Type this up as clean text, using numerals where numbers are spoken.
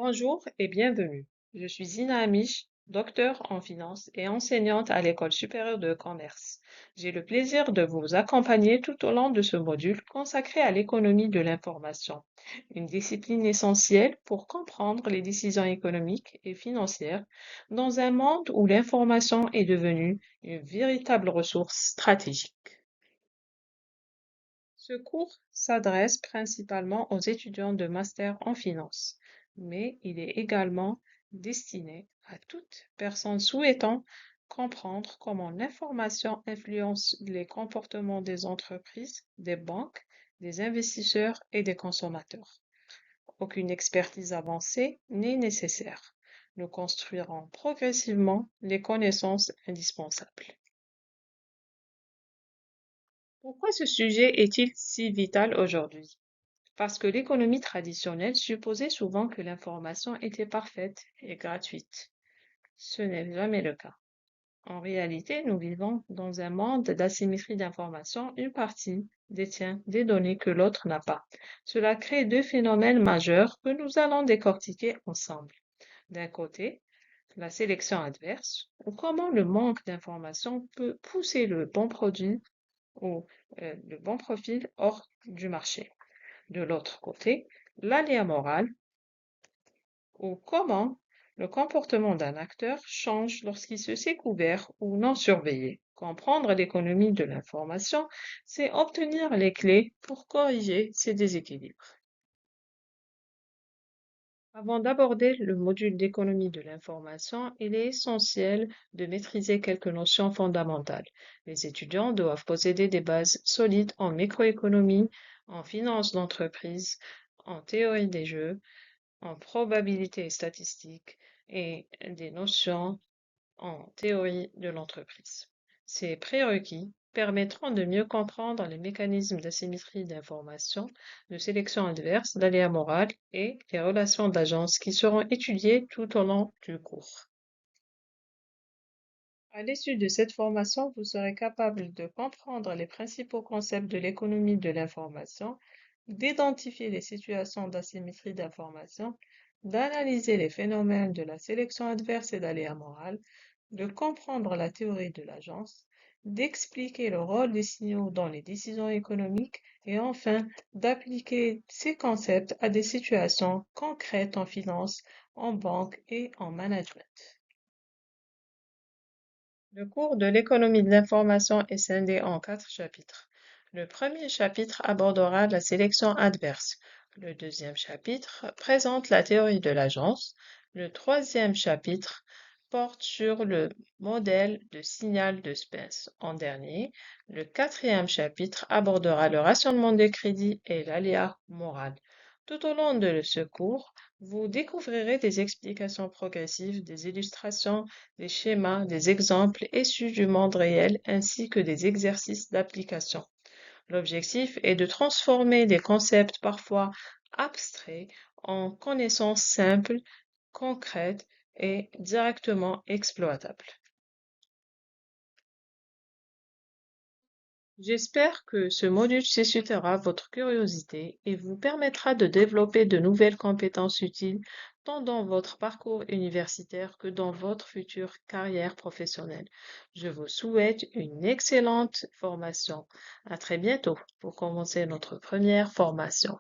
Bonjour et bienvenue. Je suis Zina Amish, docteur en finance et enseignante à l'École supérieure de commerce. J'ai le plaisir de vous accompagner tout au long de ce module consacré à l'économie de l'information, une discipline essentielle pour comprendre les décisions économiques et financières dans un monde où l'information est devenue une véritable ressource stratégique. Ce cours s'adresse principalement aux étudiants de master en finance, mais il est également destiné à toute personne souhaitant comprendre comment l'information influence les comportements des entreprises, des banques, des investisseurs et des consommateurs. Aucune expertise avancée n'est nécessaire. Nous construirons progressivement les connaissances indispensables. Pourquoi ce sujet est-il si vital aujourd'hui? Parce que l'économie traditionnelle supposait souvent que l'information était parfaite et gratuite. Ce n'est jamais le cas. En réalité, nous vivons dans un monde d'asymétrie d'information. Une partie détient des données que l'autre n'a pas. Cela crée deux phénomènes majeurs que nous allons décortiquer ensemble. D'un côté, la sélection adverse, ou comment le manque d'information peut pousser le bon produit ou le bon profil hors du marché. De l'autre côté, l'aléa moral, ou comment le comportement d'un acteur change lorsqu'il se sait couvert ou non surveillé. Comprendre l'économie de l'information, c'est obtenir les clés pour corriger ces déséquilibres. Avant d'aborder le module d'économie de l'information, il est essentiel de maîtriser quelques notions fondamentales. Les étudiants doivent posséder des bases solides en microéconomie, en finance d'entreprise, en théorie des jeux, en probabilité et statistique et des notions en théorie de l'entreprise. Ces prérequis permettront de mieux comprendre les mécanismes d'asymétrie d'information, de sélection adverse, d'aléa moral et les relations d'agence qui seront étudiées tout au long du cours. À l'issue de cette formation, vous serez capable de comprendre les principaux concepts de l'économie de l'information, d'identifier les situations d'asymétrie d'information, d'analyser les phénomènes de la sélection adverse et d'aléa moral, de comprendre la théorie de l'agence, d'expliquer le rôle des signaux dans les décisions économiques et enfin d'appliquer ces concepts à des situations concrètes en finance, en banque et en management. Le cours de l'économie de l'information est scindé en 4 chapitres. Le premier chapitre abordera la sélection adverse. Le deuxième chapitre présente la théorie de l'agence. Le troisième chapitre porte sur le modèle de signal de Spence. En dernier, le quatrième chapitre abordera le rationnement des crédits et l'aléa moral. Tout au long de ce cours, vous découvrirez des explications progressives, des illustrations, des schémas, des exemples issus du monde réel ainsi que des exercices d'application. L'objectif est de transformer des concepts parfois abstraits en connaissances simples, concrètes et directement exploitables. J'espère que ce module suscitera votre curiosité et vous permettra de développer de nouvelles compétences utiles tant dans votre parcours universitaire que dans votre future carrière professionnelle. Je vous souhaite une excellente formation. À très bientôt pour commencer notre première formation.